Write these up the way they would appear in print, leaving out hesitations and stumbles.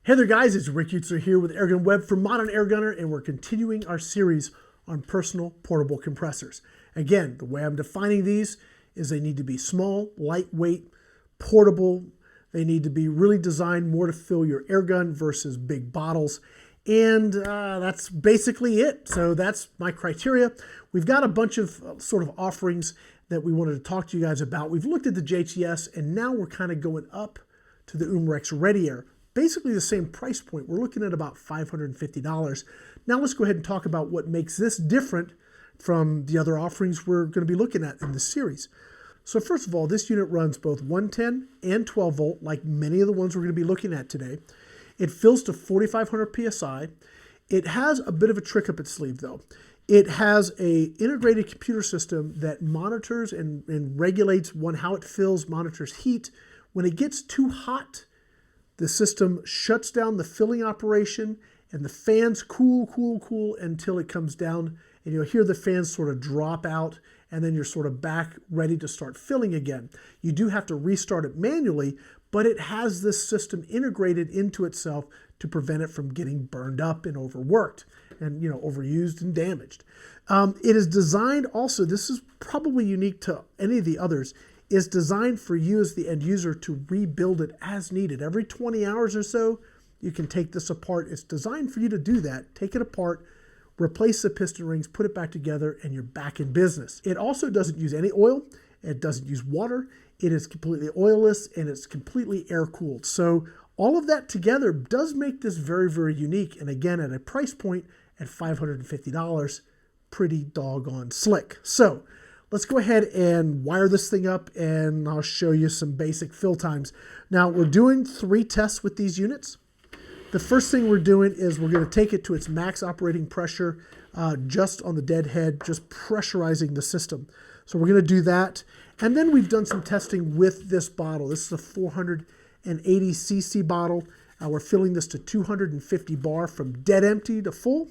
Hey there guys, it's Rick Utzer here with Airgun Web for Modern Airgunner, and we're continuing our series on personal portable compressors. Again, the way I'm defining these is they need to be small, lightweight, portable. They need to be really designed more to fill your airgun versus big bottles. And that's basically it. So that's my criteria. We've got a bunch of sort of offerings that we wanted to talk to you guys about. We've looked at the JTS, and now we're kind of going up to the Umarex ReadyAIR. Basically the same price point. We're looking at about $550. Now let's go ahead and talk about what makes this different from the other offerings we're going to be looking at in this series. So first of all, this unit runs both 110 and 12 volt, like many of the ones we're going to be looking at today. It fills to 4,500 PSI. It has a bit of a trick up its sleeve though. It has an integrated computer system that monitors and regulates how it fills, monitors heat. When it gets too hot, the system shuts down the filling operation and the fans cool until it comes down, and you'll hear the fans sort of drop out, and then you're sort of back ready to start filling again. You do have to restart it manually, but it has this system integrated into itself to prevent it from getting burned up and overworked and overused and damaged. It is designed also, this is probably unique to any of the others, is designed for you as the end user to rebuild it as needed. Every 20 hours or so, you can take this apart. It's designed for you to do that. Take it apart, replace the piston rings, put it back together, and you're back in business. It also doesn't use any oil. It doesn't use water. It is completely oilless, and it's completely air-cooled. So all of that together does make this very, very unique. And again, at a price point at $550, pretty doggone slick. So let's go ahead and wire this thing up, and I'll show you some basic fill times. Now, we're doing 3 tests with these units. The first thing we're doing is we're going to take it to its max operating pressure just on the dead head, just pressurizing the system. So we're going to do that. And then we've done some testing with this bottle. This is a 480 cc bottle. We're filling this to 250 bar from dead empty to full.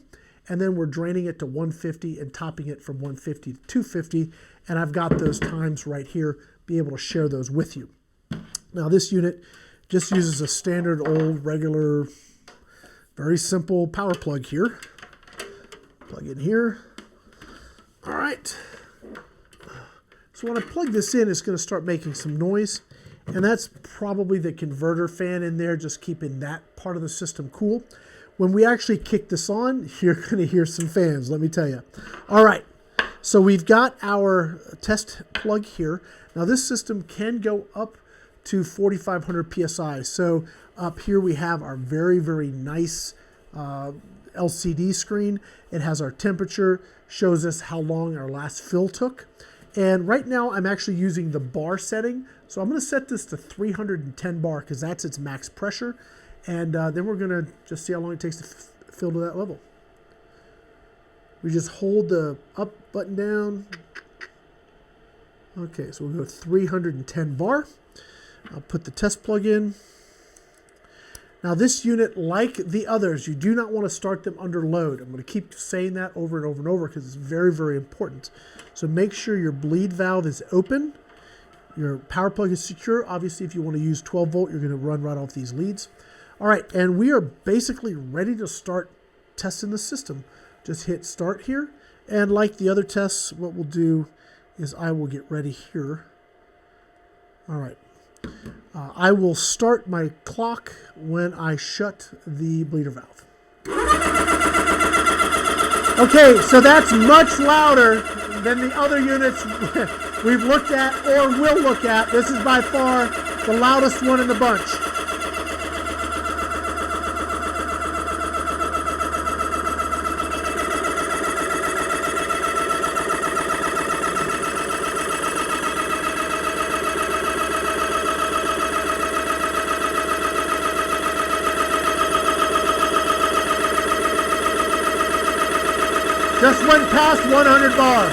And then we're draining it to 150 and topping it from 150 to 250. And I've got those times right here, be able to share those with you. Now this unit just uses a standard old regular, very simple power plug here. Plug in here. All right. So when I plug this in, it's going to start making some noise. And that's probably the converter fan in there, just keeping that part of the system cool. When we actually kick this on, you're going to hear some fans, let me tell you. All right, so we've got our test plug here. Now this system can go up to 4,500 PSI. So up here we have our very, very nice LCD screen. It has our temperature, shows us how long our last fill took. And right now I'm actually using the bar setting. So I'm going to set this to 310 bar because that's its max pressure. And then we're going to just see how long it takes to fill to that level. We just hold the up button down. Okay, so we'll go 310 bar. I'll put the test plug in. Now this unit, like the others, you do not want to start them under load. I'm going to keep saying that over and over and over because it's very, very important. So make sure your bleed valve is open. Your power plug is secure. Obviously, if you want to use 12 volt, you're going to run right off these leads. All right, and we are basically ready to start testing the system. Just hit start here. And like the other tests, what we'll do is I will get ready here. All right. I will start my clock when I shut the bleeder valve. Okay, so that's much louder than the other units we've looked at or will look at. This is by far the loudest one in the bunch. Just went past 100 bar.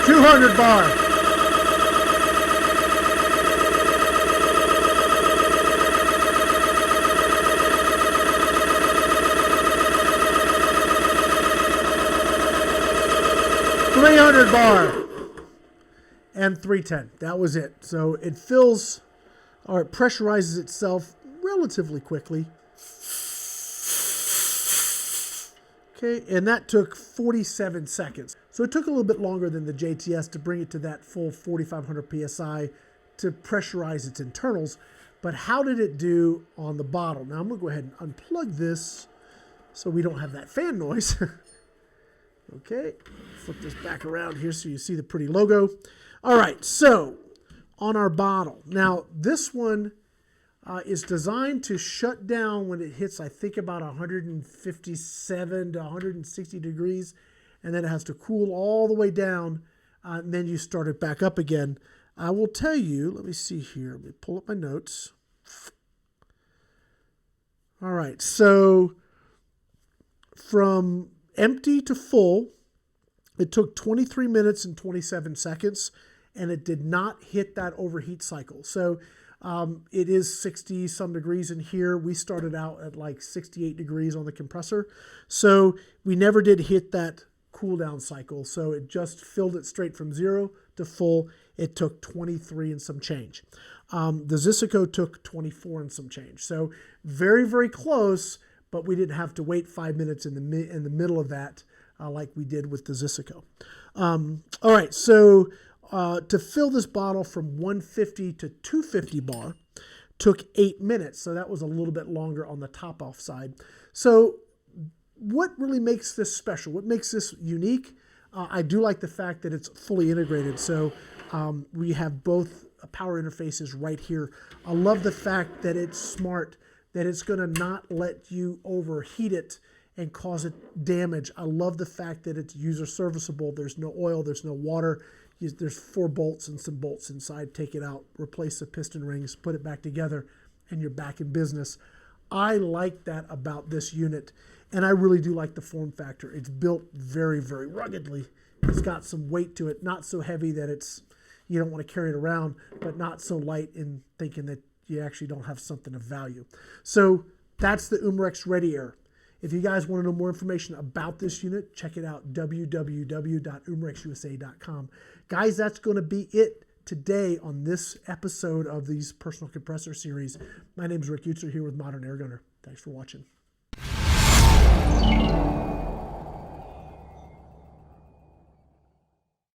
$200 bar. 300 bar and 310. That was it. So it fills, or it pressurizes itself relatively quickly. Okay, and that took 47 seconds. So it took a little bit longer than the JTS to bring it to that full 4,500 PSI to pressurize its internals. But how did it do on the bottle? Now I'm gonna go ahead and unplug this so we don't have that fan noise. Okay, flip this back around here so you see the pretty logo. All right, so on our bottle. Now this one is designed to shut down when it hits, I think, about 157 to 160 degrees, and then it has to cool all the way down, and then you start it back up again. I will tell you, let me see here, let me pull up my notes. All right, so from empty to full, it took 23 minutes and 27 seconds, and it did not hit that overheat cycle. So it is 60 some degrees in here. We started out at like 68 degrees on the compressor. So we never did hit that cool down cycle. So it just filled it straight from 0 to full. It took 23 and some change. The Zisico took 24 and some change. So very, very close, but we didn't have to wait 5 minutes in the middle of that like we did with the Zisico. All right, so to fill this bottle from 150 to 250 bar took 8 minutes. So that was a little bit longer on the top off side. So what really makes this special? What makes this unique? I do like the fact that it's fully integrated. So we have both power interfaces right here. I love the fact that it's smart, that it's going to not let you overheat it and cause it damage. I love the fact that it's user serviceable. There's no oil, there's no water. There's 4 bolts and some bolts inside. Take it out, replace the piston rings, put it back together, and you're back in business. I like that about this unit, and I really do like the form factor. It's built very, very ruggedly. It's got some weight to it, not so heavy that you don't want to carry it around, but not so light in thinking that you actually don't have something of value. So that's the Umarex ReadyAIR. If you guys want to know more information about this unit, check it out, www.umarexusa.com. Guys, that's going to be it today on this episode of these personal compressor series. My name is Rick Utzer here with Modern Airgunner. Thanks for watching.